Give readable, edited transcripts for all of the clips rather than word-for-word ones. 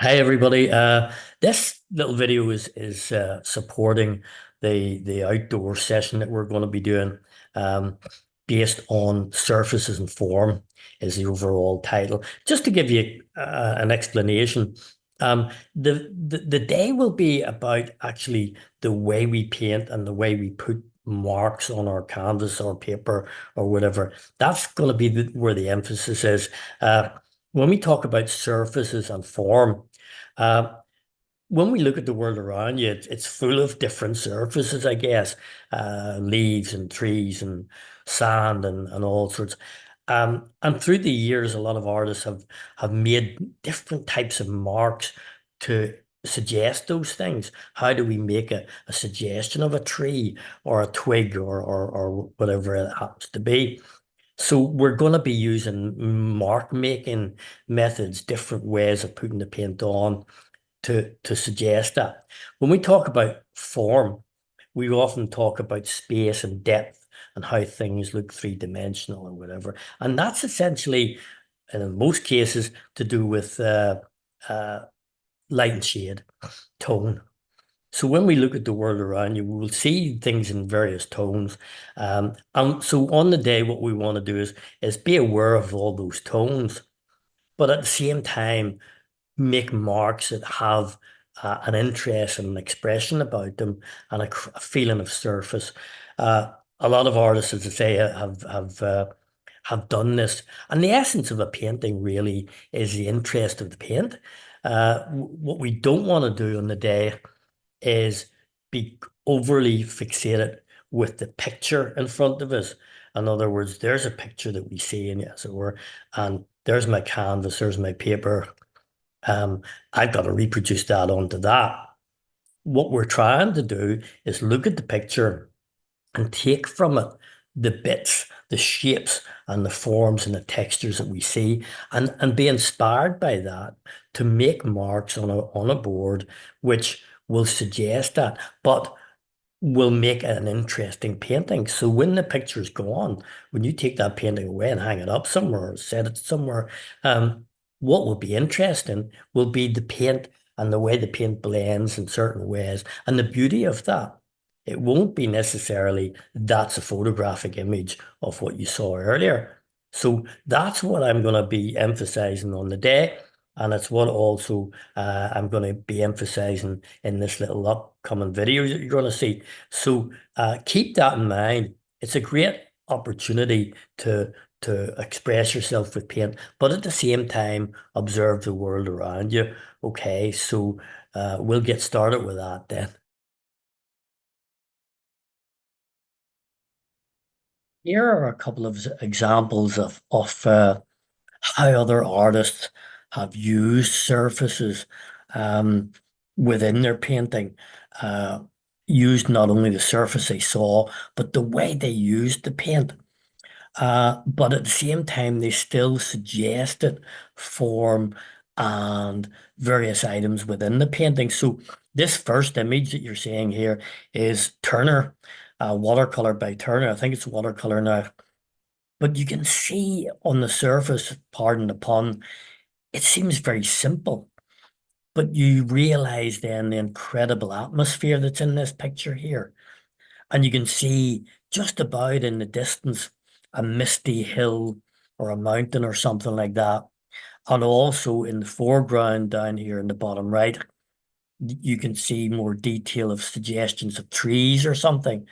Hi everybody. This little video is supporting the outdoor session that we're going to be doing, um, based on surfaces and form is the overall title. Just to give you an explanation, the day will be about actually the way we paint and the way we put marks on our canvas or paper or whatever. That's going to be where the emphasis is. When we talk about surfaces and form. Uh, when we look at the world around you, it's full of different surfaces, I guess, leaves and trees and sand and all sorts. And through the years, a lot of artists have made different types of marks to suggest those things. How do we make a suggestion of a tree or a twig or whatever it happens to be? So we're going to be using mark making methods, different ways of putting the paint on to suggest that. When we talk about form, we often talk about space and depth and how things look three-dimensional or whatever. And that's essentially, and in most cases, to do with uh, light and shade, tone. So when we look at the world around you, we will see things in various tones. And so on the day, what we want to do is be aware of all those tones, but at the same time, make marks that have an interest and an expression about them and a feeling of surface. A lot of artists, as I say, have done this. And the essence of a painting really is the interest of the paint. What we don't want to do on the day is be overly fixated with the picture in front of us. In other words, there's a picture that we see, and as it were, and there's my canvas, there's my paper. Um, I've got to reproduce that onto that. What we're trying to do is look at the picture and take from it the bits, the shapes, and the forms and the textures that we see, and be inspired by that to make marks on a board, which will suggest that. But will make an interesting painting. So when the picture's gone, when you take that painting away and hang it up somewhere or set it somewhere, what will be interesting will be the paint and the way the paint blends in certain ways and the beauty of that. It won't be necessarily that's a photographic image of what you saw earlier. So that's what I'm going to be emphasizing on the day. And it's what also I'm going to be emphasizing in this little upcoming video that you're going to see. So keep that in mind. It's a great opportunity to express yourself with paint, but at the same time, observe the world around you. Okay, so we'll get started with that then. Here are a couple of examples of how other artists have used surfaces um, within their painting, uh, used not only the surface they saw, but the way they used the paint. But at the same time, they still suggested form and various items within the painting. So this first image that you're seeing here is Turner, watercolor by Turner. I think it's watercolor now. But you can see on the surface, pardon the pun, it seems very simple. But you realize then the incredible atmosphere that's in this picture here. And you can see just about in the distance a misty hill or a mountain or something like that. And also in the foreground down here in the bottom right, you can see more detail of suggestions of trees or something.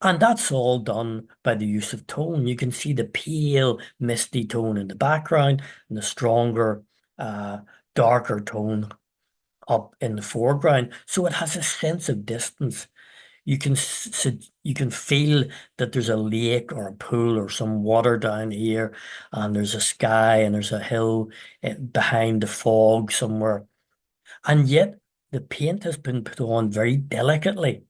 And that's all done by the use of tone. You can see the pale, misty tone in the background and the stronger, uh, darker tone up in the foreground. So it has a sense of distance. You can feel that there's a lake or a pool or some water down here, and there's a sky and there's a hill behind the fog somewhere. And yet the paint has been put on very delicately,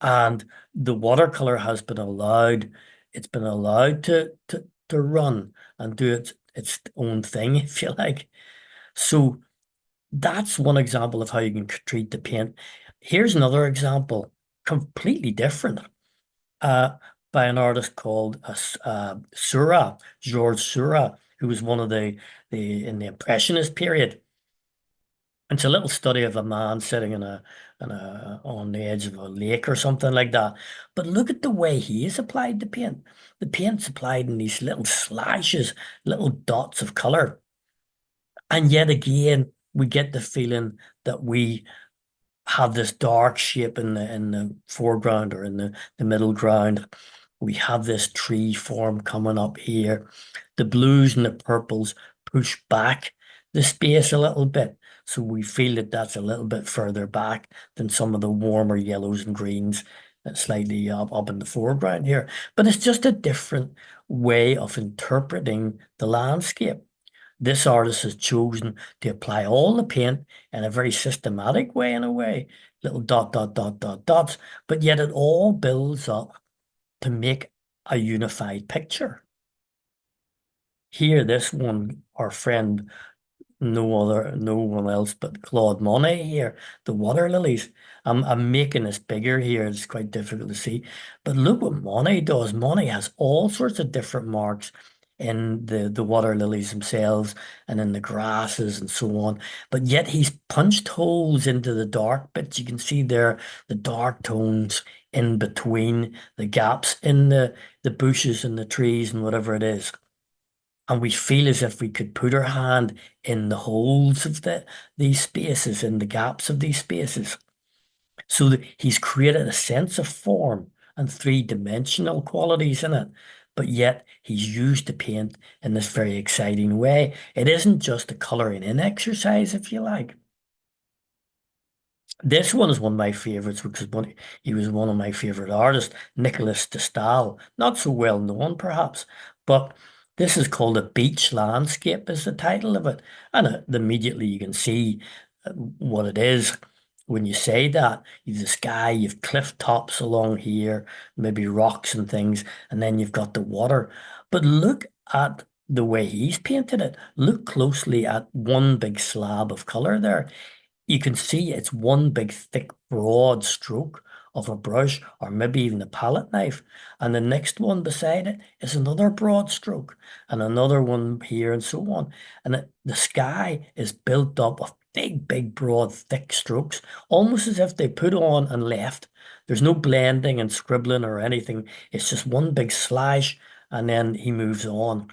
and the watercolor has been allowed, it's been allowed to run and do its own thing, if you like. So that's one example of how you can treat the paint. Here's another example, completely different, uh, by an artist called Seurat, Georges Seurat, who was one of the in the Impressionist period. It's a little study of a man sitting on the edge of a lake or something like that. But look at the way he has applied the paint. The paint's applied in these little slashes, little dots of color. And yet again, we get the feeling that we have this dark shape in the foreground or in the middle ground. We have this tree form coming up here. The blues and the purples push back the space a little bit. So we feel that that's a little bit further back than some of the warmer yellows and greens that's slightly up in the foreground here. But it's just a different way of interpreting the landscape. This artist has chosen to apply all the paint in a very systematic way, in a way, little dot, dot, dot, dot, dots, but yet it all builds up to make a unified picture. Here, this one, our friend no one else but Claude Monet here, the water lilies. I'm making this bigger here. It's quite difficult to see. But look what Monet does. Monet has all sorts of different marks in the water lilies themselves and in the grasses and so on. But yet he's punched holes into the dark bits. You can see there the dark tones in between the gaps in the bushes and the trees and whatever it is. And we feel as if we could put our hand in the holes of these spaces, in the gaps of these spaces. So that he's created a sense of form and three-dimensional qualities in it. But yet he's used the paint in this very exciting way. It isn't just a coloring in exercise, if you like. This one is one of my favorites because he was one of my favorite artists, Nicholas de Stael. Not so well known, perhaps, but this is called A Beach Landscape, is the title of it. And immediately you can see what it is when you say that. You've the sky, you've cliff tops along here, maybe rocks and things, and then you've got the water. But look at the way he's painted it. Look closely at one big slab of color there. You can see it's one big, thick, broad stroke of a brush or maybe even a palette knife. And the next one beside it is another broad stroke and another one here and so on. And the sky is built up of big, big, broad, thick strokes, almost as if they put on and left. There's no blending and scribbling or anything. It's just one big slash and then he moves on.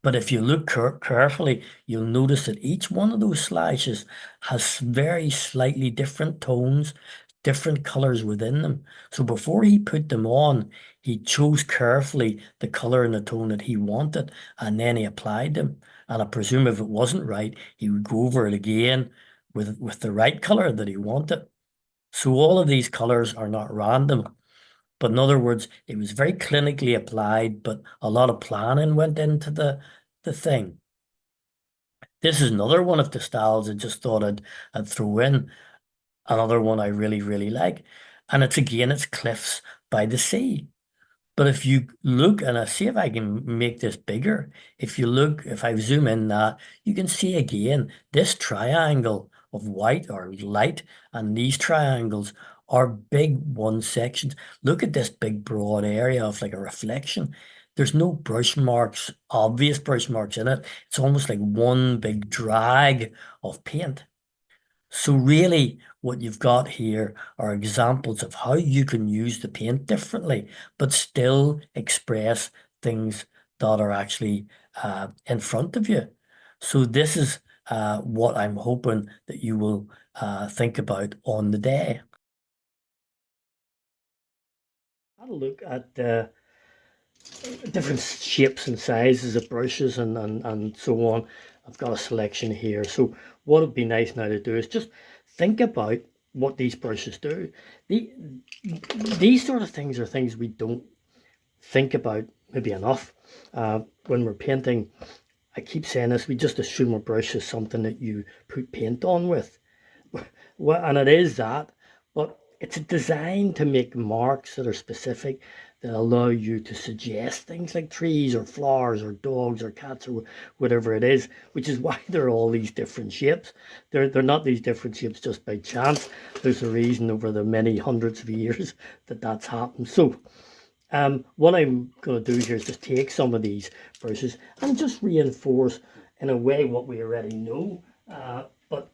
But if you look carefully, you'll notice that each one of those slashes has very slightly different tones, different colors within them. So before he put them on, he chose carefully the color and the tone that he wanted, and then he applied them. And I presume if it wasn't right, he would go over it again with the right color that he wanted. So all of these colors are not random. But in other words, it was very clinically applied, but a lot of planning went into the thing. This is another one of the styles I just thought I'd throw in. Another one I really, really like. And it's cliffs by the sea. But if you look, and I see if I can make this bigger, if I zoom in that, you can see again this triangle of white or light, and these triangles are big one sections. Look at this big broad area of like a reflection. There's no brush marks, obvious brush marks in it. It's almost like one big drag of paint. So really, what you've got here are examples of how you can use the paint differently, but still express things that are actually in front of you. So this is what I'm hoping that you will think about on the day. Have a look at different shapes and sizes of brushes and so on. I've got a selection here. So what would be nice now to do is just think about what these brushes do. These sort of things are things we don't think about maybe enough when we're painting. I keep saying this, we just assume a brush is something that you put paint on with. Well, and it is that, but it's designed to make marks that are specific, that allow you to suggest things like trees or flowers or dogs or cats or whatever it is, which is why there are all these different shapes. They're not these different shapes just by chance. There's a reason over the many hundreds of years that that's happened. So what I'm going to do here is just take some of these brushes and just reinforce in a way what we already know. But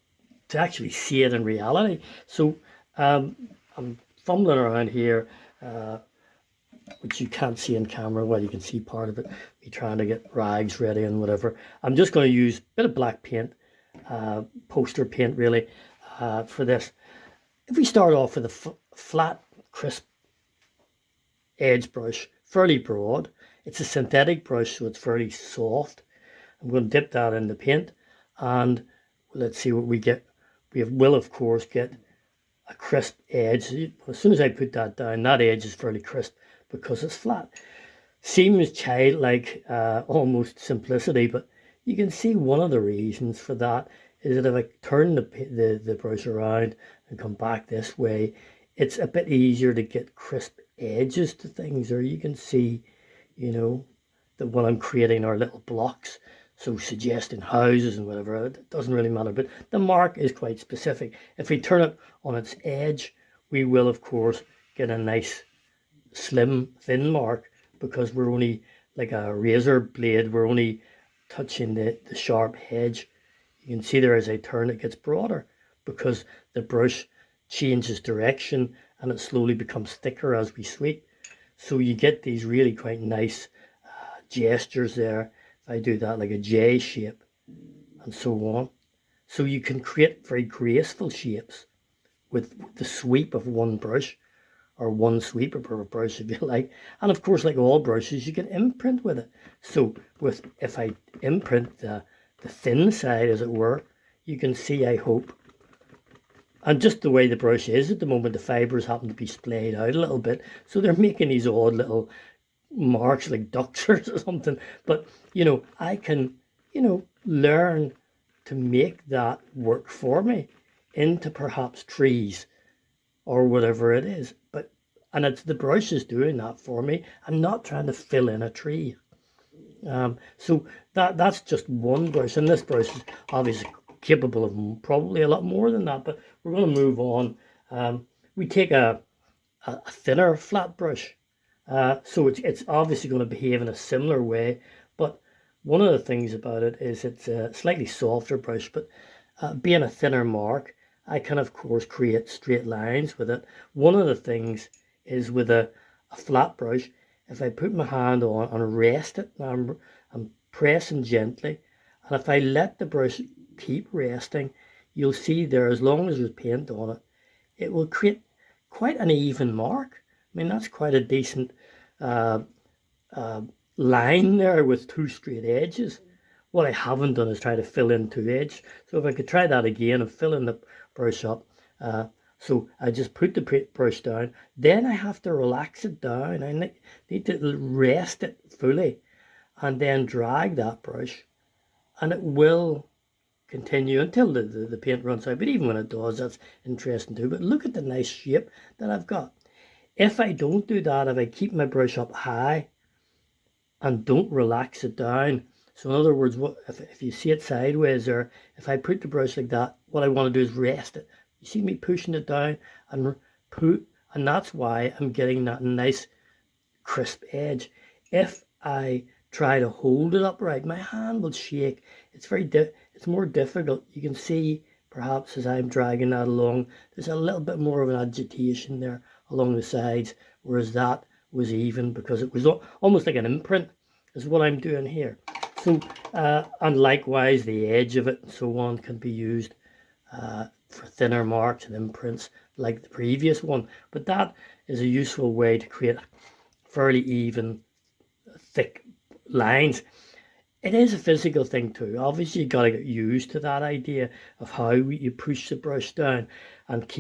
actually see it in reality. So I'm fumbling around here, which you can't see in camera. Well, you can see part of it. Me trying to get rags ready and whatever. I'm just going to use a bit of black paint, poster paint really, for this. If we start off with a flat, crisp edge brush, fairly broad. It's a synthetic brush, so it's fairly soft. I'm going to dip that in the paint, and let's see what we get. We will, of course, get a crisp edge. As soon as I put that down, that edge is fairly crisp because it's flat. Seems childlike, almost simplicity, but you can see one of the reasons for that is that if I turn the brush around and come back this way, it's a bit easier to get crisp edges to things, or you can see, you know, that when I'm creating our little blocks, so suggesting houses and whatever, it doesn't really matter, but the mark is quite specific. If we turn it on its edge, we will, of course, get a nice slim, thin mark, because we're only like a razor blade, we're only touching the sharp edge. You can see there as I turn, it gets broader because the brush changes direction and it slowly becomes thicker as we sweep. So you get these really quite nice gestures there. If I do that like a J shape and so on. So you can create very graceful shapes with the sweep of one brush, or one sweep of a brush if you like. And of course, like all brushes, you can imprint with it. So if I imprint the thin side, as it were, you can see, I hope, and just the way the brush is at the moment, the fibers happen to be splayed out a little bit, so they're making these odd little marks like ducks or something. But I can learn to make that work for me into perhaps trees or whatever it is. And it's the brush is doing that for me. I'm not trying to fill in a tree. So that's just one brush, and this brush is obviously capable of probably a lot more than that, but we're going to move on. We take a thinner flat brush, so it's obviously going to behave in a similar way, but one of the things about it is it's a slightly softer brush, but being a thinner mark, I can of course create straight lines with it. One of the things is with a flat brush, if I put my hand on and rest it, I'm pressing gently, and if I let the brush keep resting, you'll see there, as long as there's paint on it, it will create quite an even mark. I mean, that's quite a decent line there with two straight edges. What I haven't done is try to fill in two edges. So if I could try that again and fill in the brush up. So I just put the brush down. Then I have to relax it down. I need to rest it fully and then drag that brush. And it will continue until the paint runs out. But even when it does, that's interesting too. But look at the nice shape that I've got. If I don't do that, if I keep my brush up high and don't relax it down, so in other words, if you see it sideways there, if I put the brush like that, what I want to do is rest it. You see me pushing it down and and that's why I'm getting that nice crisp edge. If I try to hold it upright, my hand will shake. It's it's more difficult. You can see perhaps as I'm dragging that along, there's a little bit more of an agitation there along the sides, whereas that was even because it was almost like an imprint is what I'm doing here. So, and likewise, the edge of it and so on can be used for thinner marks and imprints like the previous one. But that is a useful way to create fairly even, thick lines. It is a physical thing too. Obviously, you got to get used to that idea of how you push the brush down and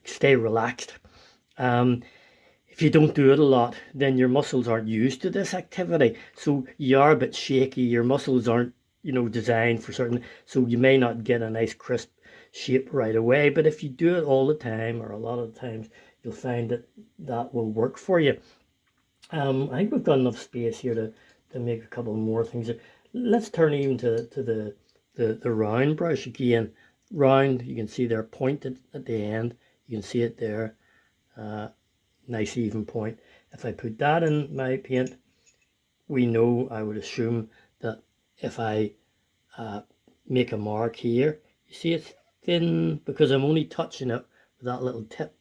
stay relaxed. If you don't do it a lot, then your muscles aren't used to this activity. So you are a bit shaky. Your muscles aren't, designed for certain. So you may not get a nice crisp shape right away. But if you do it all the time or a lot of times, you'll find that will work for you. I think we've got enough space here to make a couple more things. Let's turn even to the round brush again. Round, you can see they're pointed at the end. You can see it there. Nice even point. If I put that in my paint, I would assume that if I make a mark here, you see it's thin, because I'm only touching it with that little tip.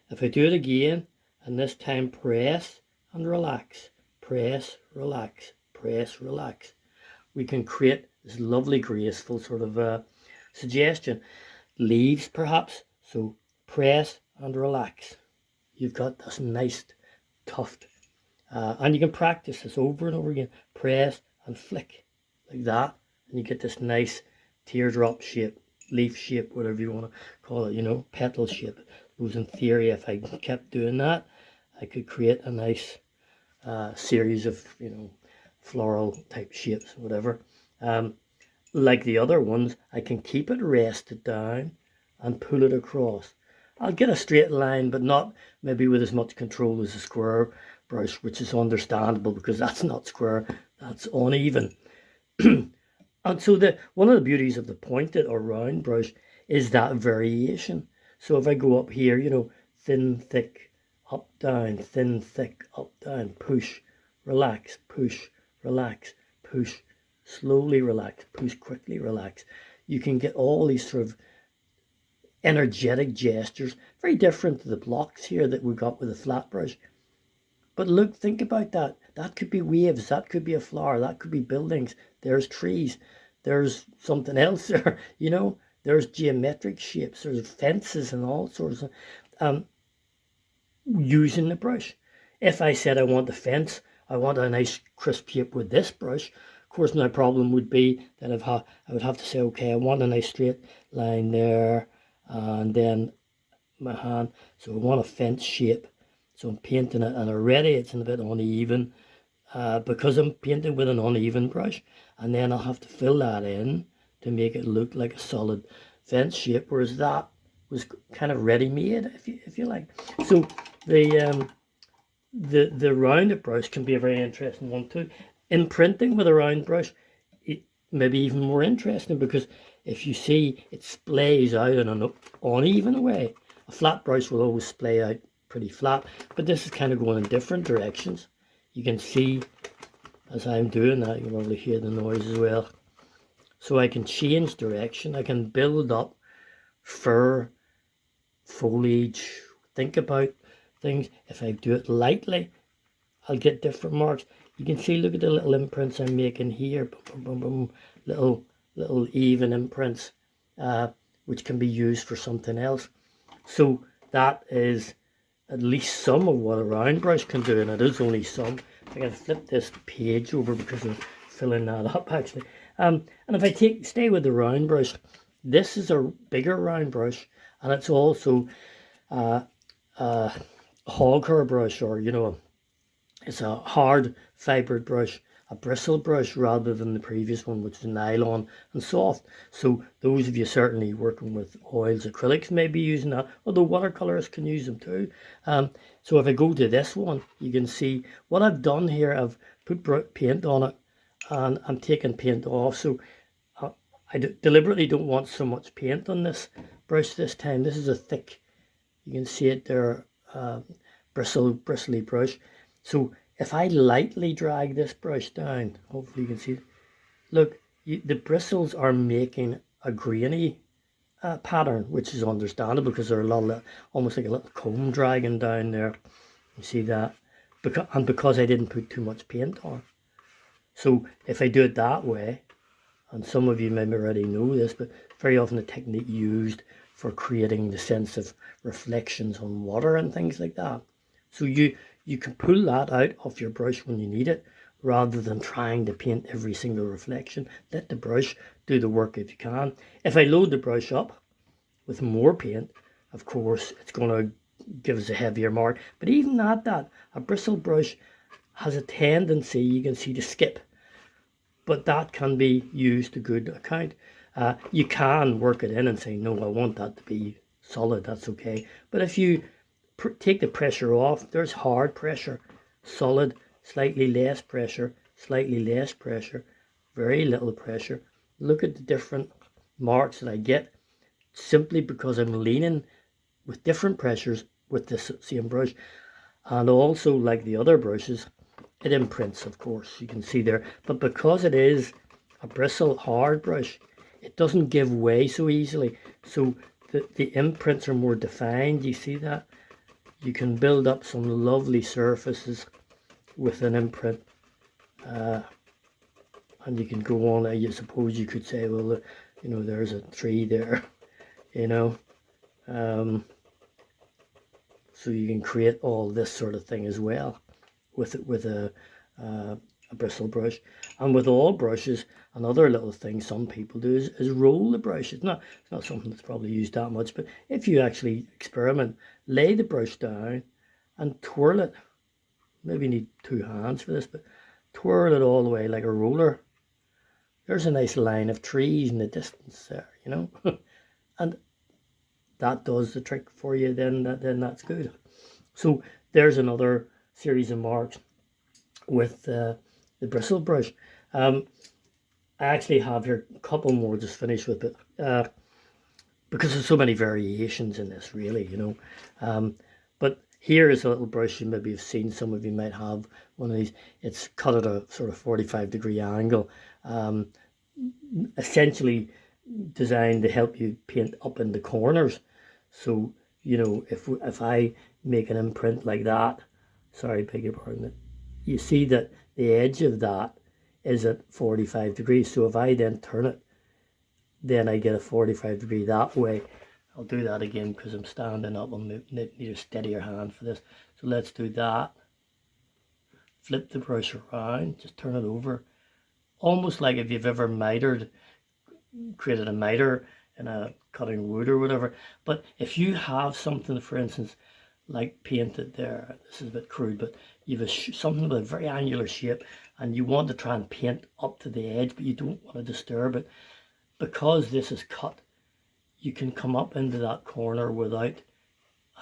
If I do it again, and this time press and relax, press, relax, press, relax, we can create this lovely, graceful sort of suggestion. Leaves, perhaps. So press and relax. You've got this nice tuft. And you can practice this over and over again. Press and flick like that. And you get this nice teardrop shape, leaf shape, whatever you want to call it, you know, petal shape. Because in theory, if I kept doing that, I could create a nice series of, you know, floral type shapes, whatever. Like the other ones, I can keep it rested down and pull it across. I'll get a straight line, but not maybe with as much control as a square brush, which is understandable because that's not square, that's uneven. And so one of the beauties of the pointed or round brush is that variation. So if I go up here, you know, thin, thick, up, down, thin, thick, up, down, push, relax, push, relax, push, slowly relax, push, quickly relax. You can get all these sort of energetic gestures, very different to the blocks here that we got with a flat brush. But look, think about that. That could be waves, that could be a flower, that could be buildings, there's trees, there's something else there, you know, there's geometric shapes, there's fences and all sorts of using the brush. If I said I want a fence, I want a nice crisp shape with this brush, of course my problem would be that I would have to say, okay, I want a nice straight line there, and then my hand, so I want a fence shape. So I'm painting it, and already it's a bit uneven because I'm painting with an uneven brush, and then I'll have to fill that in to make it look like a solid fence shape, whereas that was kind of ready-made, if you like. So the rounded brush can be a very interesting one too. Imprinting with a round brush, it may be even more interesting because if you see it splays out in an uneven way. A flat brush will always splay out pretty flat, but this is kind of going in different directions. You can see as I'm doing that, you can probably hear the noise as well. So I can change direction, I can build up fur, foliage, think about things. If I do it lightly, I'll get different marks. You can see, look at the little imprints I'm making here, boom, boom, boom, boom. Little even imprints, which can be used for something else. So that is at least some of what a round brush can do, and it is only some. I can flip this page over because I'm filling that up actually. And if I stay with the round brush, this is a bigger round brush, and it's also a hog hair brush, or you know, it's a hard fibered brush, a bristle brush rather than the previous one, which is nylon and soft. So those of you certainly working with oils, acrylics may be using that, although watercolors can use them too. So if I go to this one, you can see what I've done here. I've put paint on it and I'm taking paint off. So I deliberately don't want so much paint on this brush this time. This is a thick, you can see it there, bristly brush. So if I lightly drag this brush down, hopefully you can see, look, the bristles are making a grainy pattern, which is understandable because there are a lot of, almost like a little comb dragging down there. You see that? Because I didn't put too much paint on. So if I do it that way, and some of you maybe already know this, but very often the technique used for creating the sense of reflections on water and things like that. So you can pull that out of your brush when you need it, rather than trying to paint every single reflection. Let the brush do the work if you can. If I load the brush up with more paint, of course, it's going to give us a heavier mark. But even at that, a bristle brush has a tendency, you can see, to skip. But that can be used to good account. You can work it in and say, no, I want that to be solid, that's okay. But if you take the pressure off, there's hard pressure, solid, slightly less pressure, slightly less pressure, very little pressure. Look at the different marks that I get simply because I'm leaning with different pressures with this same brush. And also, like the other brushes, it imprints, of course, you can see there. But because it is a bristle hard brush, it doesn't give way so easily. So the imprints are more defined. You see that? You can build up some lovely surfaces with an imprint. And you can go on, I suppose you could say, well, you know, there's a tree there, you know. So you can create all this sort of thing as well with a bristle brush. And with all brushes, another little thing some people do is roll the brush. It's not something that's probably used that much, but if you actually experiment, lay the brush down and twirl it. Maybe you need 2 hands for this, but twirl it all the way like a roller. There's a nice line of trees in the distance there, you know. And that does the trick for you, then that's good. So there's another series of marks with the bristle brush. I actually have here a couple more just finished with it, because there's so many variations in this, really, you know. But here is a little brush you maybe have seen. Some of you might have one of these. It's cut at a sort of 45-degree angle, essentially designed to help you paint up in the corners. So, you know, if I make an imprint like that, sorry, beg your pardon, you see that the edge of that is at 45 degrees. So if I then turn it, then I get a 45 degree that way. I'll do that again because I'm standing up. I'll need a steadier hand for this. So let's do that. Flip the brush around, just turn it over. Almost like if you've ever created a miter in a cutting wood or whatever. But if you have something, for instance, like painted there, this is a bit crude, but you have something with a very angular shape and you want to try and paint up to the edge, but you don't want to disturb it. Because this is cut, you can come up into that corner without,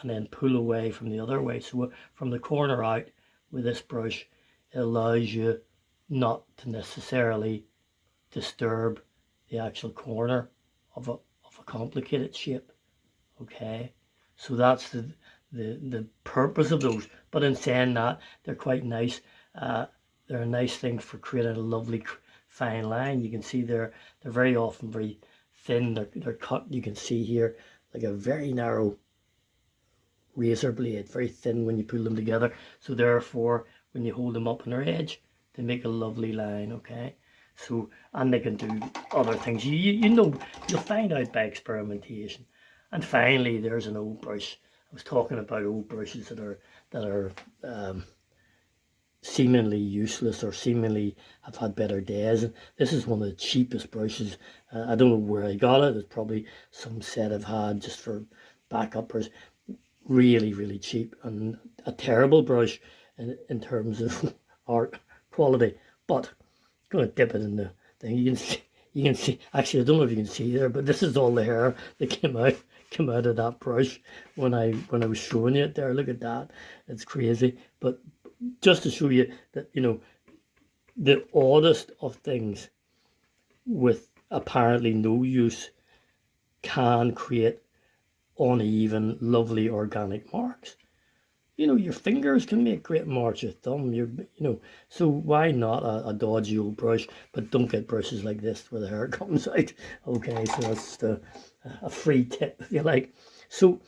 and then pull away from the other way. So from the corner out with this brush, it allows you not to necessarily disturb the actual corner of a complicated shape. Okay, so that's the purpose of those. But in saying that, they're quite nice. They're a nice thing for creating a lovely fine line. You can see they're very often very thin. They're cut, you can see here, like a very narrow razor blade, very thin when you pull them together. So therefore, when you hold them up on their edge, they make a lovely line. Okay, so, and they can do other things. You know, you'll find out by experimentation. And finally, there's an old brush. I was talking about old brushes that are seemingly useless or seemingly have had better days. And this is one of the cheapest brushes. I don't know where I got it. It's probably some set I've had just for backup brush. Really, really cheap and a terrible brush in terms of art quality. But I'm going to dip it in the thing. You can see. Actually, I don't know if you can see there, but this is all the hair that came out of that brush when I was showing you it there. Look at that. It's crazy. But just to show you that, you know, the oddest of things with apparently no use can create uneven, lovely organic marks. You know, your fingers can make great marks, your thumb, you know, so why not a dodgy old brush? But don't get brushes like this where the hair comes out. Okay, so that's just a free tip, if you like. So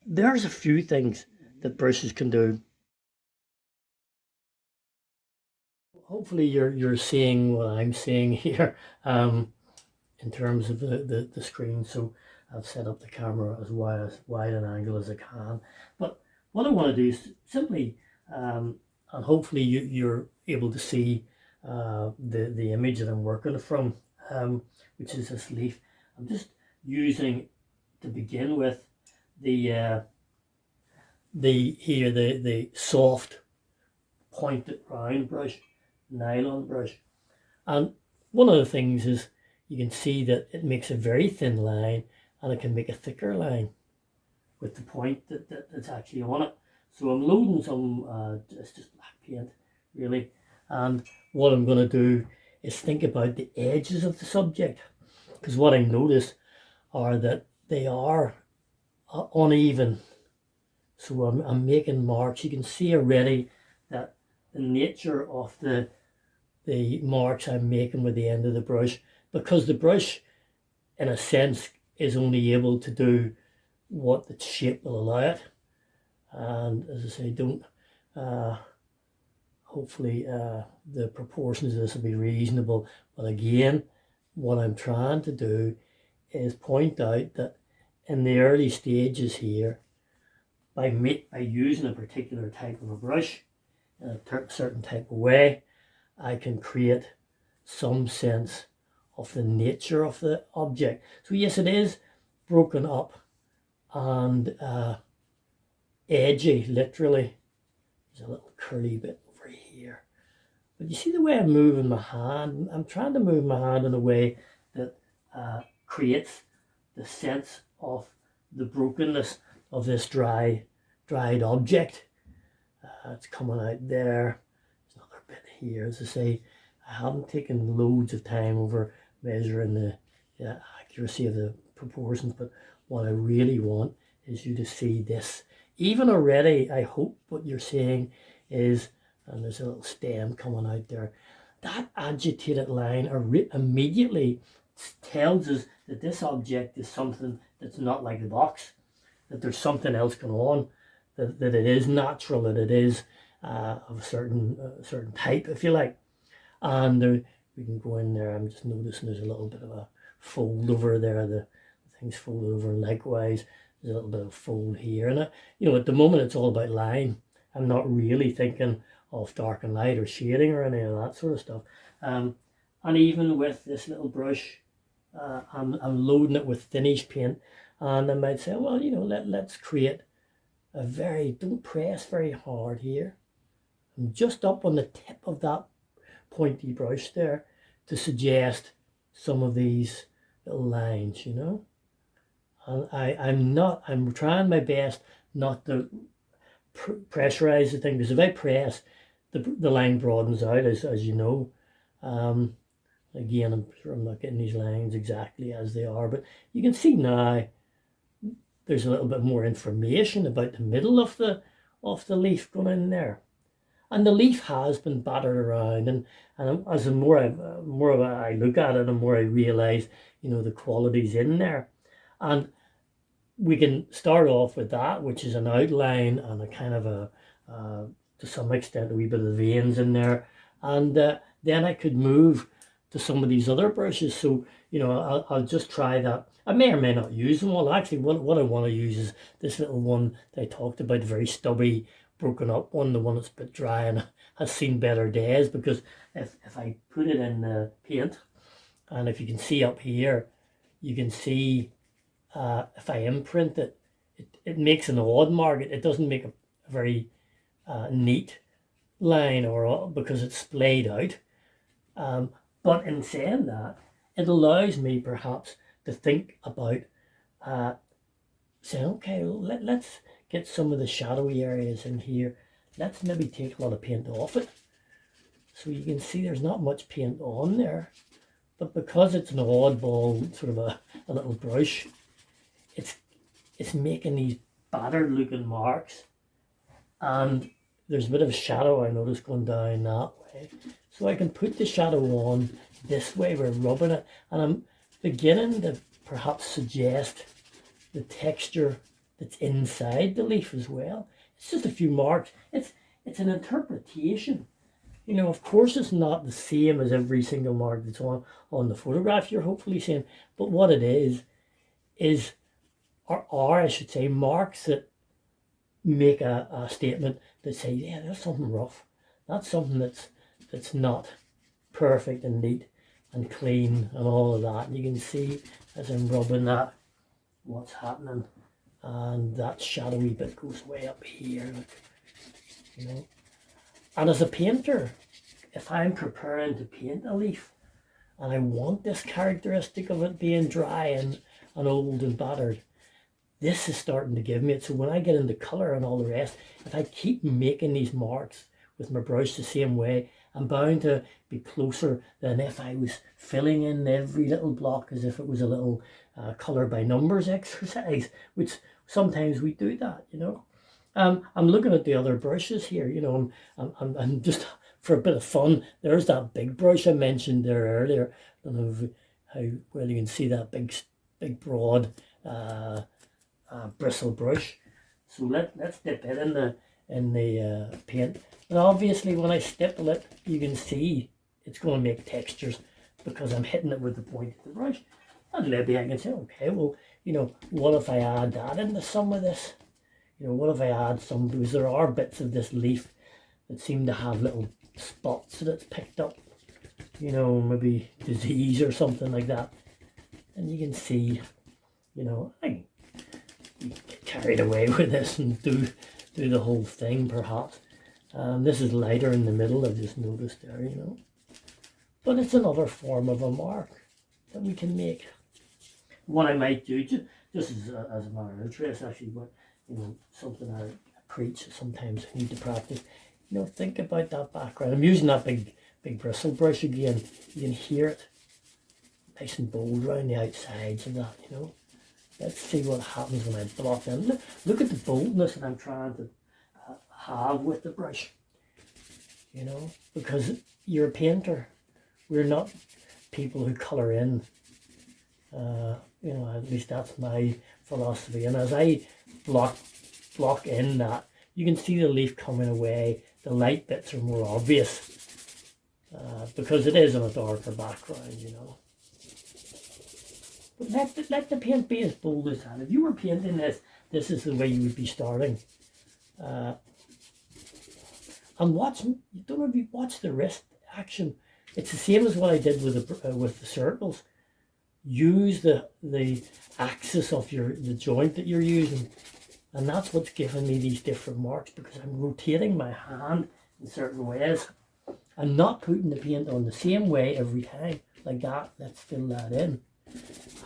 there's a few things that brushes can do. Hopefully you're seeing what I'm seeing here, in terms of the screen. So I've set up the camera as wide an angle as I can. But what I want to do is simply, and hopefully you're able to see the image that I'm working from, which is this leaf. I'm just using, to begin with, the soft pointed round brush, nylon brush. And one of the things is you can see that it makes a very thin line and it can make a thicker line with the point that's actually on it. So I'm loading some, it's just black paint really. And what I'm going to do is think about the edges of the subject, because what I notice are that they are uneven. So I'm making marks. You can see already that the nature of the marks I'm making with the end of the brush, because the brush in a sense, is only able to do what the shape will allow it. And as I say, don't, hopefully the proportions of this will be reasonable. But again, what I'm trying to do is point out that in the early stages here, by using a particular type of a brush in a certain type of way, I can create some sense of the nature of the object. So yes, it is broken up and edgy, literally. There's a little curly bit over here. But you see the way I'm moving my hand? I'm trying to move my hand in a way that creates the sense of the brokenness of this dried object. It's coming out there. There's another bit here. As I say, I haven't taken loads of time over measuring the accuracy of the proportions, but what I really want is you to see this. Even already, I hope what you're seeing is, and there's a little stem coming out there, that agitated line immediately tells us that this object is something that's not like the box, that there's something else going on, that it is natural, that it is of a certain type, if you like. And we can go in there. I'm just noticing there's a little bit of a fold over there. The thing's folded over, and likewise there's a little bit of fold here. And at the moment it's all about line. I'm not really thinking of dark and light or shading or any of that sort of stuff. And even with this little brush, I'm loading it with finish paint, and I might say, well, let's create don't press very hard here. I'm just up on the tip of that pointy brush there to suggest some of these little lines, And I'm trying my best not to pressurize the thing, because if I press, the line broadens out, as you know. Again, I'm sure I'm not getting these lines exactly as they are, but you can see now there's a little bit more information about the middle of the leaf going in there. And the leaf has been battered around, and as the more I look at it, the more I realize, the qualities in there. And we can start off with that, which is an outline and a kind of to some extent, a wee bit of the veins in there. And then I could move to some of these other brushes. So, I'll just try that. I may or may not use them all. Actually, what I want to use is this little one that I talked about, the very stubby, broken up one, the one that's a bit dry and has seen better days. Because if I put it in the paint, and if you can see up here, you can see if I imprint it, it makes an odd mark. It doesn't make a very neat line, because it's splayed out. But in saying that, it allows me perhaps to think about saying, okay, let's get some of the shadowy areas in here. Let's maybe take a lot of paint off it. So you can see there's not much paint on there, but because it's an oddball, sort of a little brush, it's making these battered looking marks. And there's a bit of shadow, I notice, going down that way. So I can put the shadow on this way, we're rubbing it, and I'm beginning to perhaps suggest the texture that's inside the leaf as well. It's just a few marks. It's an interpretation. Of course it's not the same as every single mark that's on the photograph you're hopefully seeing, but what it is I should say, marks that make a statement that says, yeah, there's something rough. That's something that's not perfect and neat and clean and all of that. And you can see as I'm rubbing that what's happening, and that shadowy bit goes way up here, And as a painter, if I'm preparing to paint a leaf and I want this characteristic of it being dry and old and battered, this is starting to give me it. So when I get into color and all the rest, if I keep making these marks with my brush the same way, I'm bound to be closer than if I was filling in every little block as if it was a little color by numbers exercise, which sometimes we do that, I'm looking at the other brushes here, I'm just for a bit of fun. There's that big brush I mentioned there earlier. I don't know if how well you can see that big broad bristle brush. So let's dip it in the paint. And obviously when I stipple it, you can see it's going to make textures because I'm hitting it with the point of the brush. And maybe I can say, okay, well, you know, what if I add that into some of this? You know, what if I add some, because there are bits of this leaf that seem to have little spots that it's picked up, you know, maybe disease or something like that. And you can see, you know, I get carried away with this and do the whole thing perhaps. This is lighter in the middle, I've just noticed there, you know. But it's another form of a mark that we can make. What I might do, just as a matter of interest actually, but you know, something I preach sometimes I need to practice. You know, think about that background. I'm using that big bristle brush again. You can hear it nice and bold around the outsides of that, you know. Let's see what happens when I block in. Look at the boldness that I'm trying to have with the brush, you know, because you're a painter. We're not people who colour in. You know, at least that's my philosophy. And as I block in that, you can see the leaf coming away. The light bits are more obvious because it is on a darker background, you know. But let the paint be as bold as that. If you were painting this is the way you would be starting. And watch, you don't know if you watch the wrist action. It's the same as what I did with the circles. Use the axis of the joint that you're using, and that's what's giving me these different marks, because I'm rotating my hand in certain ways. I'm not putting the paint on the same way every time, like that. Let's fill that in.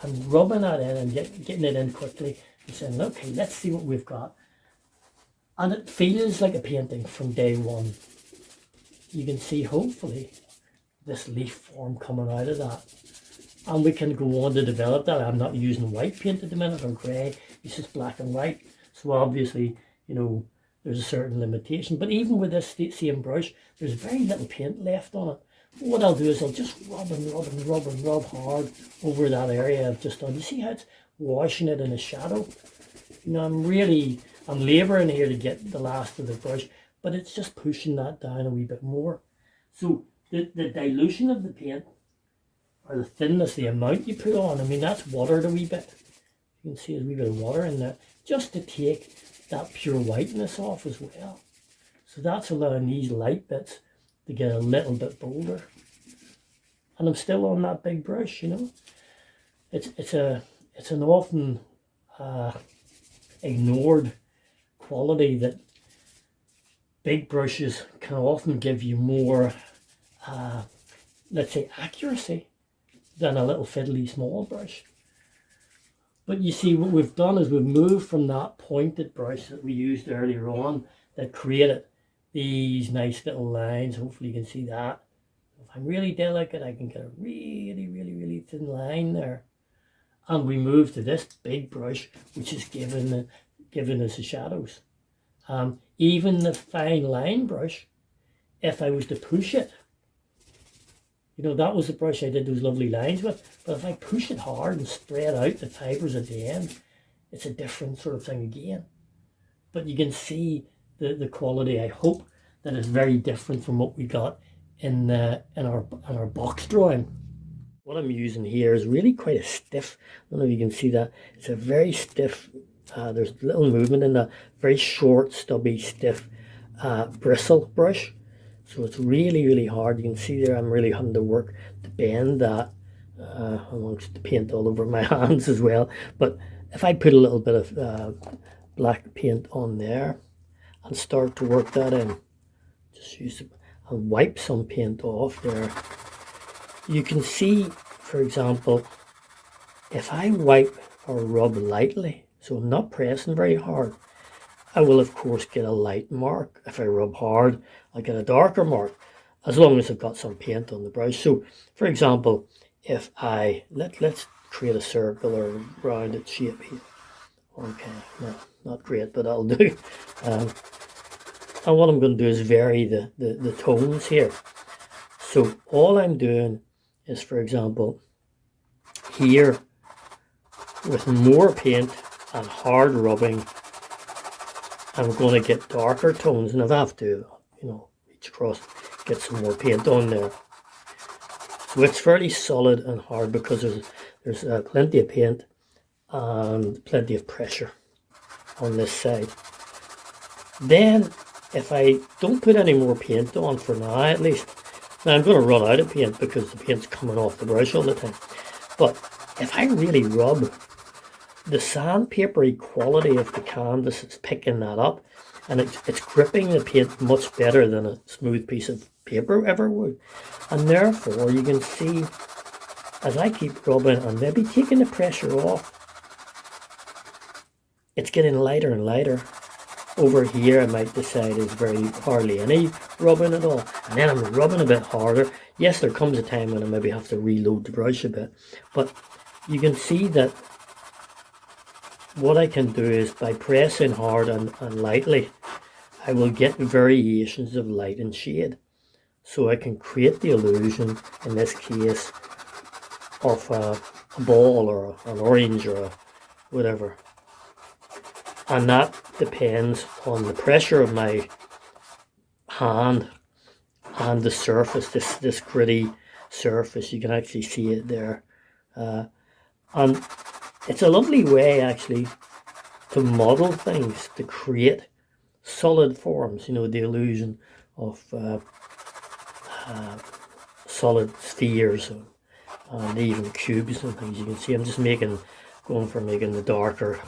I'm rubbing that in and getting it in quickly and saying, okay, let's see what we've got. And it feels like a painting from day one. You can see, hopefully, this leaf form coming out of that. And we can go on to develop that. I'm not using white paint at the minute or grey. It's just black and white. So obviously, you know, there's a certain limitation. But even with this same brush, there's very little paint left on it. What I'll do is I'll just rub and rub and rub and rub hard over that area I've just done. You see how it's washing it in a shadow? You know, I'm labouring here to get the last of the brush, but it's just pushing that down a wee bit more. So the dilution of the paint, or the thinness, the amount you put on, I mean, that's watered a wee bit. You can see there's a wee bit of water in there, just to take that pure whiteness off as well. So that's allowing these light bits to get a little bit bolder. And I'm still on that big brush, you know. It's an often ignored quality that big brushes can often give you more, let's say, accuracy than a little fiddly small brush. But you see, what we've done is we've moved from that pointed brush that we used earlier on that created these nice little lines. Hopefully you can see that. If I'm really delicate, I can get a really, really, really thin line there. And we move to this big brush, which is giving us the shadows. Even the fine line brush, if I was to push it, you know, that was the brush I did those lovely lines with. But if I push it hard and spread out the fibres at the end, it's a different sort of thing again. But you can see the quality. I hope that it's very different from what we got in our box drawing. What I'm using here is really quite a stiff, I don't know if you can see that, it's a very stiff, there's little movement in that, very short, stubby, stiff bristle brush. So it's really, really hard. You can see there I'm really having to work to bend that amongst the paint all over my hands as well. But if I put a little bit of black paint on there and start to work that in, just use it and wipe some paint off there. You can see, for example, if I wipe or rub lightly, so I'm not pressing very hard, I will of course get a light mark. If I rub hard, I get a darker mark, as long as I've got some paint on the brush. So, for example, if I, let's create a circle or rounded shape here. Okay, no, not great, but that'll do. And what I'm going to do is vary the tones here. So all I'm doing is, for example, here, with more paint and hard rubbing, I'm going to get darker tones, and if I have to, reach across, get some more paint on there. So it's fairly solid and hard because there's plenty of paint and plenty of pressure on this side. Then, if I don't put any more paint on for now, at least, now I'm going to run out of paint because the paint's coming off the brush all the time. But if I really rub, the sandpapery quality of the canvas is picking that up, and it's gripping the paint much better than a smooth piece of paper ever would. And therefore, you can see, as I keep rubbing and maybe taking the pressure off, it's getting lighter and lighter. Over here, I might decide is hardly any rubbing at all. And then I'm rubbing a bit harder. Yes, there comes a time when I maybe have to reload the brush a bit. But you can see that what I can do is, by pressing hard and lightly, I will get variations of light and shade. So I can create the illusion, in this case, of a ball or an orange or whatever. And that depends on the pressure of my hand and the surface, this gritty surface. You can actually see it there. And it's a lovely way, actually, to model things, to create solid forms, the illusion of solid spheres and even cubes and things. You can see I'm just going for making the darker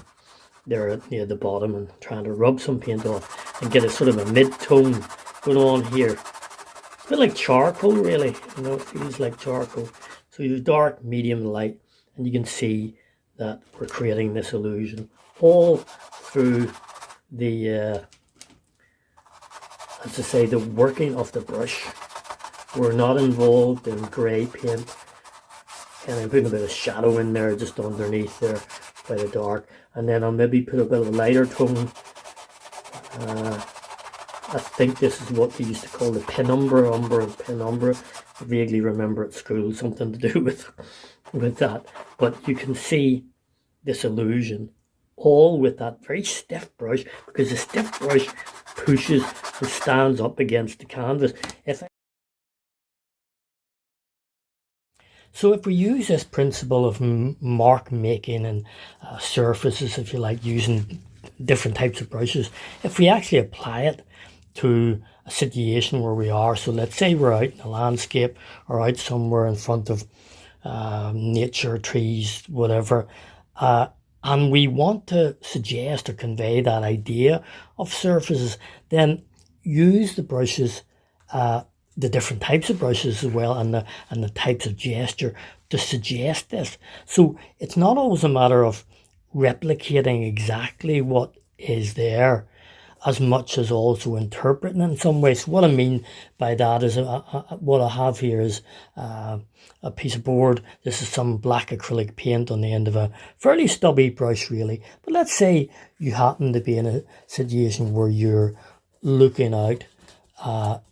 there near the bottom and trying to rub some paint off and get a sort of a mid-tone going on here. It's a bit like charcoal, really. It feels like charcoal. So you have dark, medium, light, and you can see that we're creating this illusion all through the, as I say, the working of the brush. We're not involved in grey paint, and I'm putting a bit of shadow in there just underneath there by the dark, and then I'll maybe put a bit of a lighter tone. I think this is what they used to call the penumbra, penumbra. I vaguely remember at school something to do with that. But you can see this illusion all with that very stiff brush, because the stiff brush pushes and stands up against the canvas. So if we use this principle of mark making and surfaces, if you like, using different types of brushes, if we actually apply it to a situation where we are, so let's say we're out in a landscape or out somewhere in front of nature, trees, whatever, and we want to suggest or convey that idea of surfaces, then use the brushes, the different types of brushes as well, and the types of gesture to suggest this. So it's not always a matter of replicating exactly what is there, as much as also interpreting in some ways. What I mean by that is what I have here is a piece of board. This is some black acrylic paint on the end of a fairly stubby brush, really. But let's say you happen to be in a situation where you're looking out,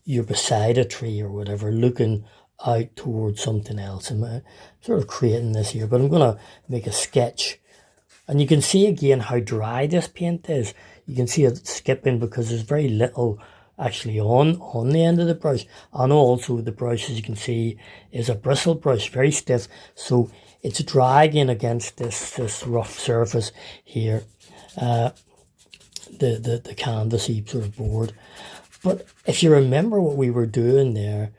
you're beside a tree or whatever, looking out towards something else. I'm sort of creating this here, but I'm going to make a sketch. And you can see again how dry this paint is. You can see it skipping because there's very little actually on the end of the brush. And also the brush, as you can see, is a bristle brush, very stiff. So it's dragging against this rough surface here, the canvasy sort of board. But if you remember what we were doing there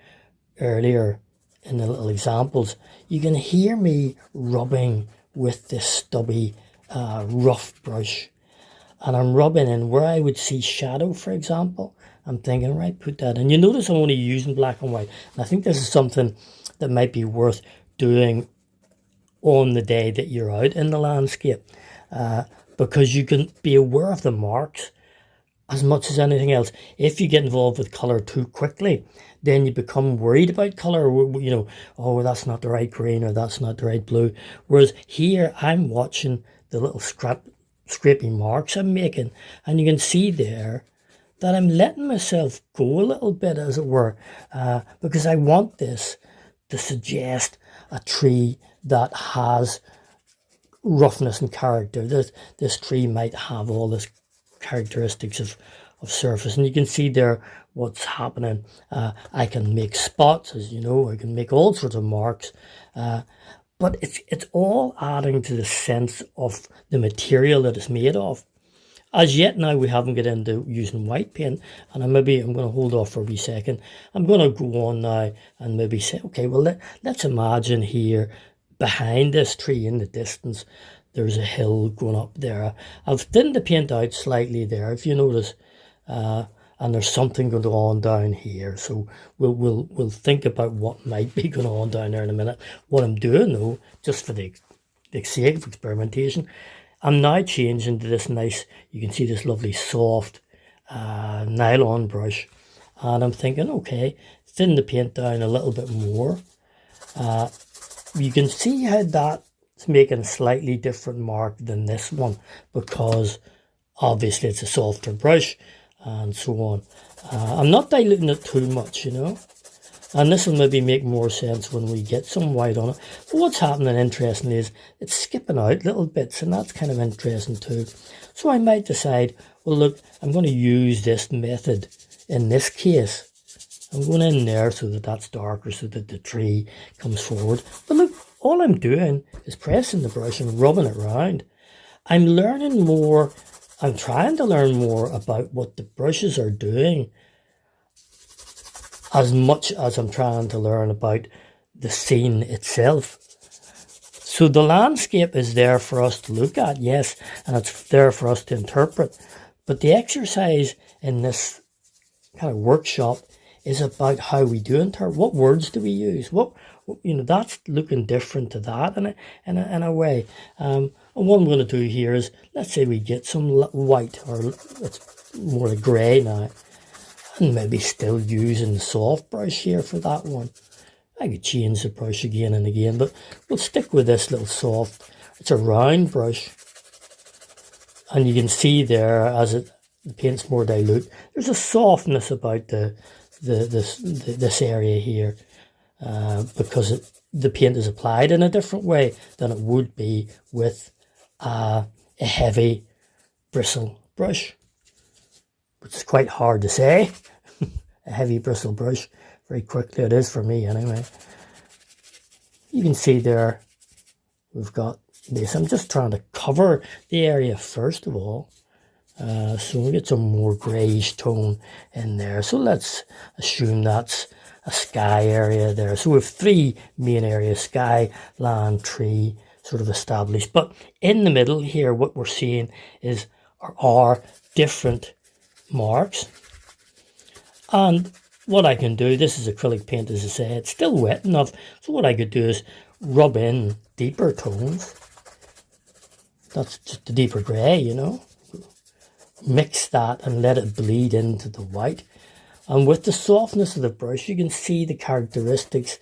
earlier in the little examples, you can hear me rubbing with this stubby rough brush, and I'm rubbing in where I would see shadow, for example. I'm thinking, right, put that in. You notice I'm only using black and white, and I think this is something that might be worth doing on the day that you're out in the landscape, because you can be aware of the marks as much as anything else. If you get involved with color too quickly, then you become worried about color, oh, that's not the right green or that's not the right blue. Whereas here, I'm watching the little scraping marks I'm making, and you can see there that I'm letting myself go a little bit, as it were, because I want this to suggest a tree that has roughness and character. This tree might have all this characteristics of surface, and you can see there what's happening. I can make spots, as you know, I can make all sorts of marks, but it's all adding to the sense of the material that it's made of. As yet now we haven't got into using white paint, and I'm going to hold off for a wee second. I'm going to go on now and maybe say, okay, well let's imagine here behind this tree in the distance there's a hill going up there. I've thinned the paint out slightly there, if you notice, and there's something going on down here. So we'll think about what might be going on down there in a minute. What I'm doing though, just for the sake of experimentation, I'm now changing to this nice, you can see this lovely soft nylon brush, and I'm thinking, okay, thin the paint down a little bit more. You can see how that's making a slightly different mark than this one, because obviously it's a softer brush and so on. I'm not diluting it too much, you know, and this will maybe make more sense when we get some white on it. But what's happening, interestingly, is it's skipping out little bits, and that's kind of interesting too. So I might decide, well look, I'm going to use this method in this case. I'm going in there so that that's darker, so that the tree comes forward. But look, all I'm doing is pressing the brush and rubbing it around. I'm learning more, I'm trying to learn more about what the brushes are doing, as much as I'm trying to learn about the scene itself. So the landscape is there for us to look at, yes, and it's there for us to interpret. But the exercise in this kind of workshop is about how we do interpret. What words do we use? What, you know, that's looking different to that in a way. And what I'm going to do here is, let's say we get some white, or it's more like grey now, and maybe still using the soft brush here for that one. I could change the brush again and again, but we'll stick with this little soft. It's a round brush, and you can see there as the paint's more dilute, there's a softness about this area here, because the paint is applied in a different way than it would be with a heavy bristle brush, which is quite hard to say. A heavy bristle brush, very quickly it is for me anyway. You can see there we've got this. I'm just trying to cover the area first of all, so we get some more greyish tone in there. So let's assume that's a sky area there. So we have three main areas: sky, land, tree, sort of established. But in the middle here, what we're seeing is are different marks. And what I can do, this is acrylic paint, as I say, it's still wet enough. So what I could do is rub in deeper tones. That's just the deeper grey, you know. Mix that and let it bleed into the white. And with the softness of the brush, you can see the characteristics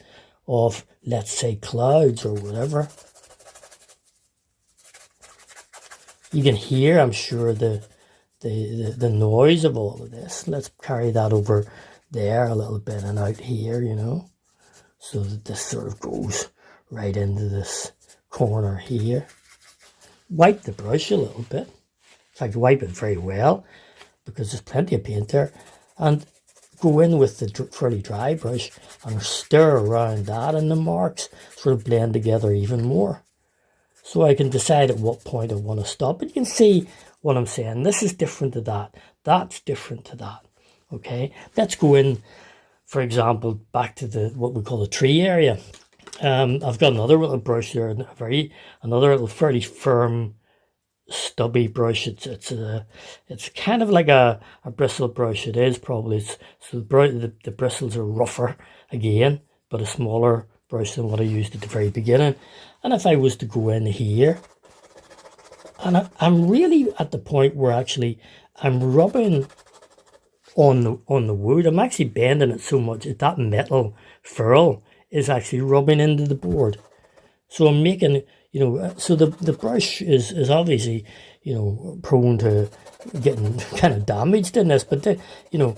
of, let's say, clouds or whatever. You can hear, I'm sure, the noise of all of this. Let's carry that over there a little bit and out here, you know, so that this sort of goes right into this corner here. Wipe the brush a little bit. In fact, wipe it very well, because there's plenty of paint there, and go in with the fairly dry brush and stir around that, and the marks sort of blend together even more. So I can decide at what point I want to stop. But you can see what I'm saying. This is different to that. That's different to that. Okay, let's go in, for example, back to what we call the tree area. I've got another little brush there, another little fairly firm, stubby brush. It's kind of like a bristle brush. It is probably. So the bristles are rougher again, but a smaller brush than what I used at the very beginning. And if I was to go in here, and I'm really at the point where actually I'm rubbing on the wood. I'm actually bending it so much that metal ferrule is actually rubbing into the board. So I'm making, you know, so the brush is obviously, you know, prone to getting kind of damaged in this, but you know,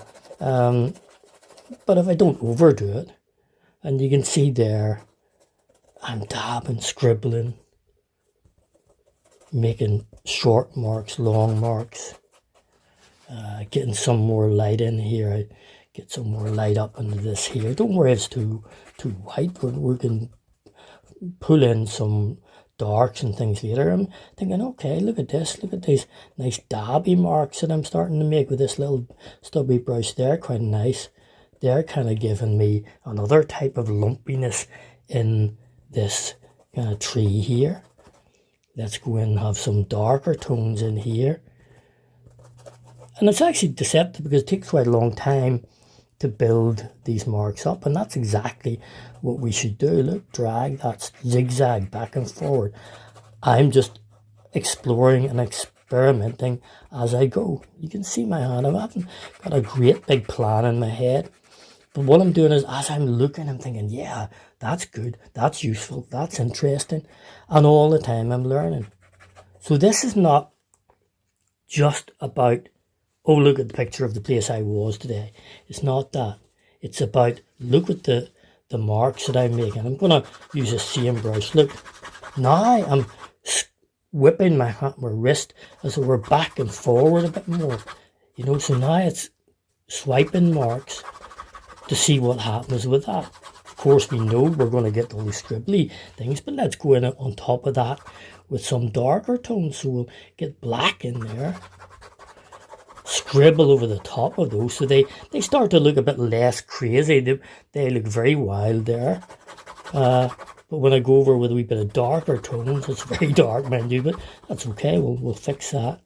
but if I don't overdo it, And you can see there, I'm dabbing, scribbling, making short marks, long marks, getting some more light in here. I get some more light up into this here. Don't worry if it's too white, but we can pull in some darks and things later. I'm thinking, okay, look at this. Look at these nice dabby marks that I'm starting to make with this little stubby brush there. Quite nice. They're kind of giving me another type of lumpiness in this kind of tree here. Let's go in and have some darker tones in here. And it's actually deceptive because it takes quite a long time to build these marks up, and that's exactly what we should do. Look, drag, that's zigzag back and forward. I'm just exploring and experimenting as I go. You can see my hand. I haven't got a great big plan in my head, but what I'm doing is as I'm looking, I'm thinking, yeah, that's good, that's useful, that's interesting, and all the time I'm learning. So this is not just about, oh, look at the picture of the place I was today. It's not that. It's about, look at the marks that I'm making. I'm going to use the same brush. Look, now I'm whipping my wrist as it were back and forward a bit more. You know, so now it's swiping marks to see what happens with that. Of course, we know we're going to get all these scribbly things, but let's go in on top of that with some darker tones. So we'll get black in there. Scribble over the top of those so they start to look a bit less crazy. They look very wild there. But when I go over with a wee bit of darker tones, it's very dark, mind you, but that's okay. We'll fix that.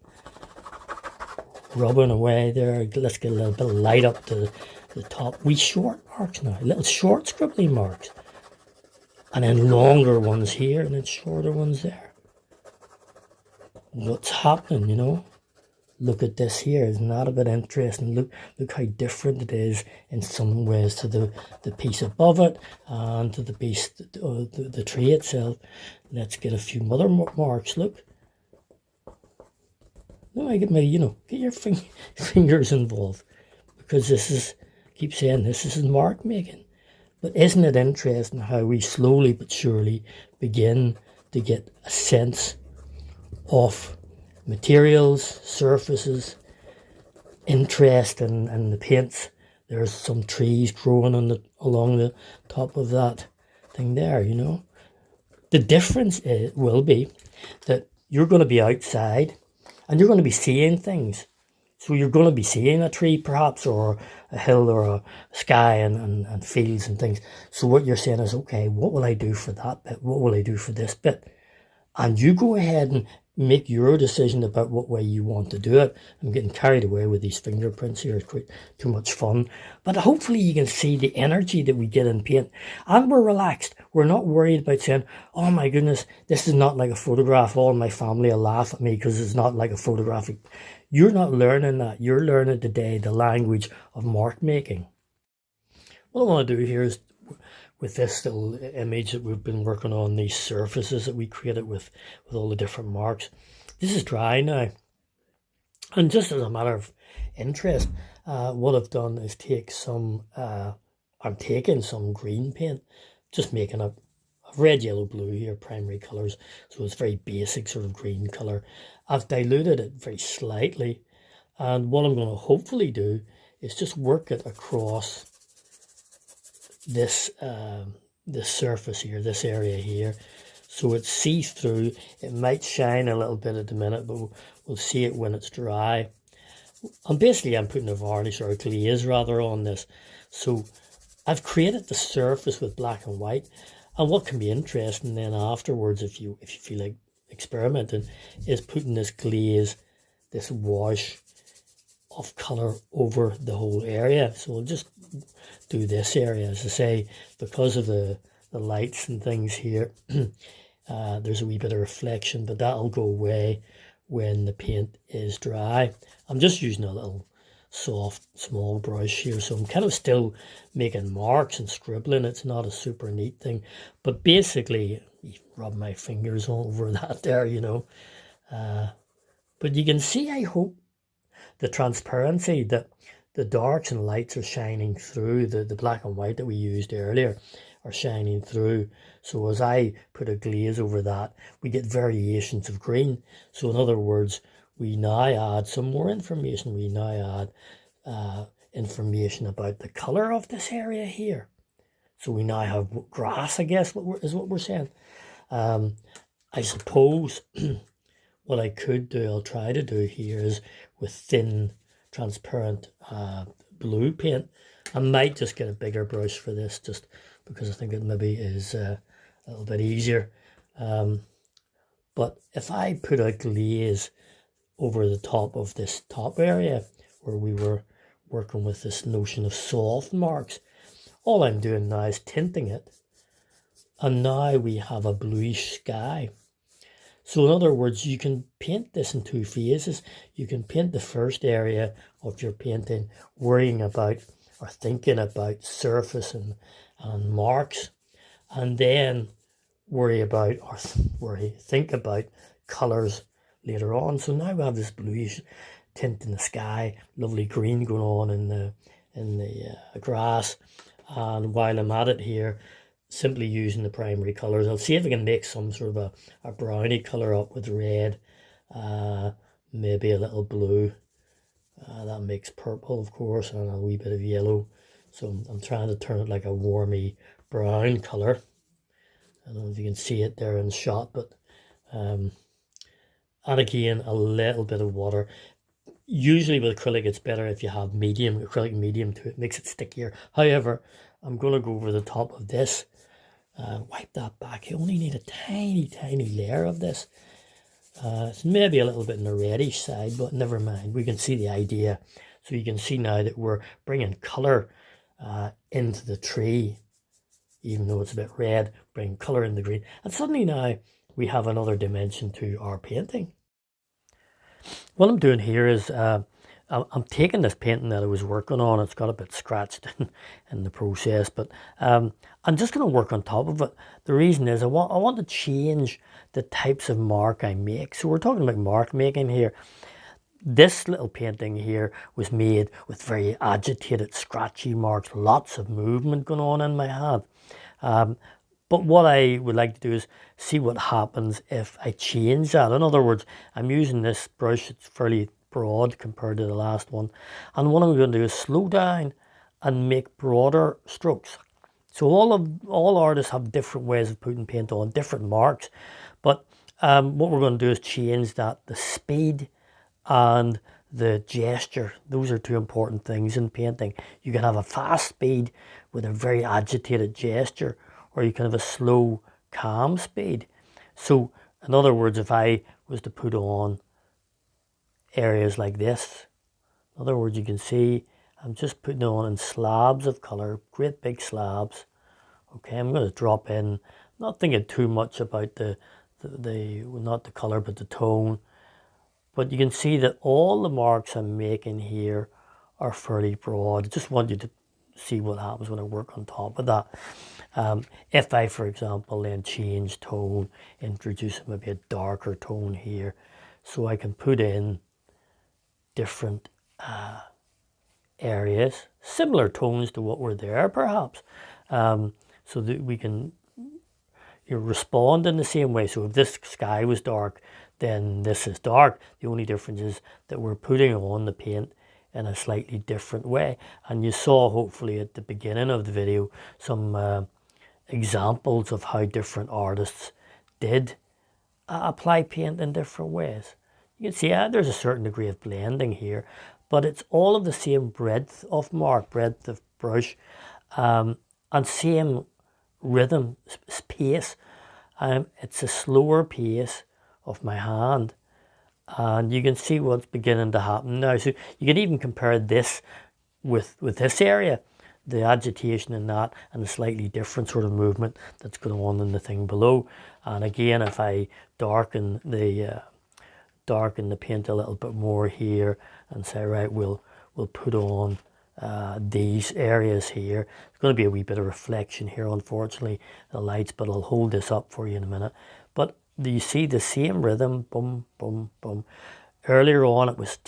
Rubbing away there. Let's get a little bit of light up to the top. Wee short marks now, little short scribbly marks. And then longer ones here and then shorter ones there. What's happening, you know? Look at this here. Isn't that a bit interesting? Look how different it is in some ways to the piece above it and to the piece, the tree itself. Let's get a few other marks. Look. No, I get my, get your fingers involved, because this is, I keep saying this is mark making. But isn't it interesting how we slowly but surely begin to get a sense of materials, surfaces, interest in the paints. There's some trees growing along the top of that thing there, you know. The difference will be that you're going to be outside and you're going to be seeing things. So you're going to be seeing a tree perhaps, or a hill, or a sky and fields and things. So what you're saying is, okay, what will I do for that bit? What will I do for this bit? And you go ahead and make your decision about what way you want to do it. I'm getting carried away with these fingerprints here. It's quite too much fun. But hopefully you can see the energy that we get in paint. And we're relaxed. We're not worried about saying, oh my goodness, this is not like a photograph. All my family will laugh at me because it's not like a photographic. You're not learning that. You're learning today the language of mark making. What I want to do here is, with this little image that we've been working on, these surfaces that we created with all the different marks. This is dry now. And just as a matter of interest, what I've done is I'm taking some green paint, just making a red, yellow, blue here, primary colours. So it's very basic sort of green colour. I've diluted it very slightly. And what I'm going to hopefully do is just work it across this this surface here, this area here, so it's see-through. It might shine a little bit at the minute, but we'll see it when it's dry. And basically I'm putting a varnish, or a glaze rather, on this. So I've created the surface with black and white, and what can be interesting then afterwards, if you feel like experimenting, is putting this glaze, this wash of colour over the whole area. So we'll just do this area, as I say, because of the lights and things here. There's a wee bit of reflection, but that'll go away when the paint is dry. I'm just using a little soft small brush here, so I'm kind of still making marks and scribbling. It's not a super neat thing, but basically rub my fingers all over that there, you know. But you can see, I hope, the transparency that the darks and lights are shining through, the black and white that we used earlier are shining through. So as I put a glaze over that, we get variations of green. So in other words, we now add some more information. We now add information about the color of this area here. So we now have grass, I guess, is what we're saying. I suppose what I could do, I'll try to do here, is with thin, transparent blue paint. I might just get a bigger brush for this, just because I think it maybe is a little bit easier. But if I put a glaze over the top of this top area where we were working with this notion of soft marks, all I'm doing now is tinting it. And now we have a bluish sky. So in other words, you can paint this in two phases. You can paint the first area of your painting worrying about or thinking about surface and marks, and then think about colours later on. So now we have this bluish tint in the sky, lovely green going on in the grass. And while I'm at it here, simply using the primary colours, I'll see if I can make some sort of a browny colour up with red, maybe a little blue. That makes purple, of course, and a wee bit of yellow. So I'm trying to turn it like a warmy brown colour. I don't know if you can see it there in the shot, but and again, a little bit of water. Usually with acrylic, it's better if you have acrylic medium to it, makes it stickier. However, I'm going to go over the top of this, wipe that back. You only need a tiny, tiny layer of this. It's maybe a little bit on the reddish side, but never mind. We can see the idea. So you can see now that we're bringing colour into the tree, even though it's a bit red, bring colour in the green. And suddenly now we have another dimension to our painting. What I'm doing here is I'm taking this painting that I was working on. It's got a bit scratched in the process, but I'm just going to work on top of it. The reason is I want to change the types of mark I make. So we're talking about mark making here. This little painting here was made with very agitated, scratchy marks, lots of movement going on in my hand. But what I would like to do is see what happens if I change that. In other words, I'm using this brush, it's fairly broad compared to the last one. And what I'm going to do is slow down and make broader strokes. So all artists have different ways of putting paint on, different marks. But what we're going to do is change that, the speed and the gesture. Those are two important things in painting. You can have a fast speed with a very agitated gesture, or you can have a slow, calm speed. So in other words, if I was to put on areas like this, in other words, you can see I'm just putting on in slabs of colour, great big slabs. Okay, I'm going to drop in, not thinking too much about not the colour, but the tone. But you can see that all the marks I'm making here are fairly broad. I just want you to see what happens when I work on top of that. If I, for example, then change tone, introduce maybe a darker tone here, so I can put in different areas, similar tones to what were there perhaps, so that we can respond in the same way. So if this sky was dark, then this is dark. The only difference is that we're putting on the paint in a slightly different way. And you saw hopefully at the beginning of the video some examples of how different artists did apply paint in different ways. You can see there's a certain degree of blending here, but it's all of the same breadth of mark, breadth of brush, and same rhythm, pace. It's a slower pace of my hand, and you can see what's beginning to happen now. So you can even compare this with this area, the agitation in that, and a slightly different sort of movement that's going on in the thing below. And again, if I darken the paint a little bit more here and say, right, we'll put on these areas here. There's going to be a wee bit of reflection here, unfortunately, the lights, but I'll hold this up for you in a minute. But do you see the same rhythm? Boom, boom, boom. Earlier on, it was,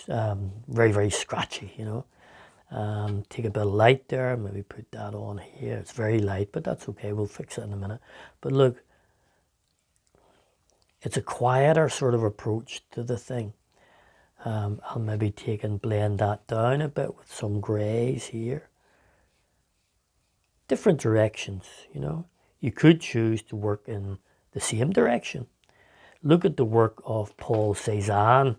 very, very scratchy, you know. Take a bit of light there, maybe put that on here. It's very light, but that's okay. We'll fix it in a minute. But look, it's a quieter sort of approach to the thing. I'll maybe take and blend that down a bit with some greys here. Different directions, you know. You could choose to work in the same direction. Look at the work of Paul Cézanne,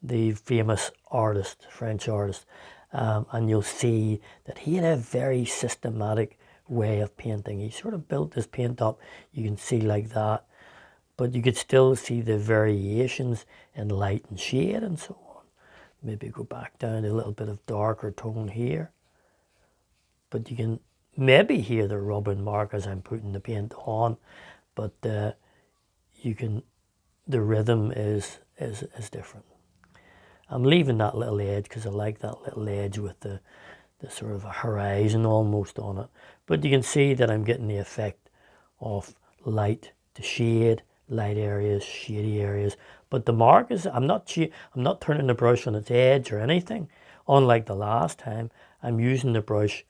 the famous artist, French artist, and you'll see that he had a very systematic way of painting. He sort of built his paint up, you can see like that, but you could still see the variations in light and shade and so on. Maybe go back down to a little bit of darker tone here, but you can maybe hear the rubbing mark as I'm putting the paint on, but you can, the rhythm is different. I'm leaving that little edge because I like that little edge with the sort of a horizon almost on it. But you can see that I'm getting the effect of light to shade, light areas, shady areas. But the mark is, I'm not turning the brush on its edge or anything. Unlike the last time, I'm using the brush